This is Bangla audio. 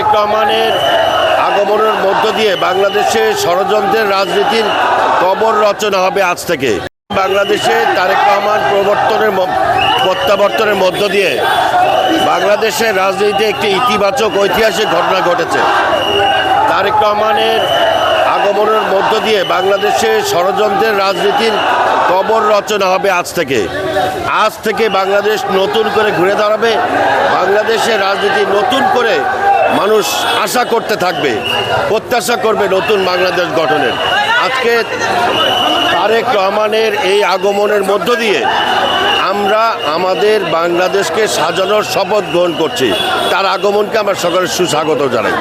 তারেক রহমানের আগমনের মধ্য দিয়ে বাংলাদেশে ষড়যন্ত্রের রাজনীতির কবর রচনা হবে আজ থেকে। বাংলাদেশে তারেক রহমান প্রত্যাবর্তনের মধ্য দিয়ে বাংলাদেশের রাজনীতিতে একটি ইতিবাচক ঐতিহাসিক ঘটনা ঘটেছে। তারেক রহমানের আগমনের মধ্য দিয়ে বাংলাদেশে ষড়যন্ত্রের রাজনীতির কবর রচনা হবে আজ থেকে। আজ থেকে বাংলাদেশ নতুন করে ঘুরে দাঁড়াবে। বাংলাদেশের রাজনীতি নতুন করে মানুষ আশা করতে থাকবে, প্রত্যাশা করবে নতুন বাংলাদেশ গঠনের। আজকে তারেক রহমানের এই আগমনের মধ্য দিয়ে আমরা আমাদের বাংলাদেশকে সাজানোর শপথ গ্রহণ করছি। তার আগমনকে আমরা সকলের সুস্বাগত জানাই।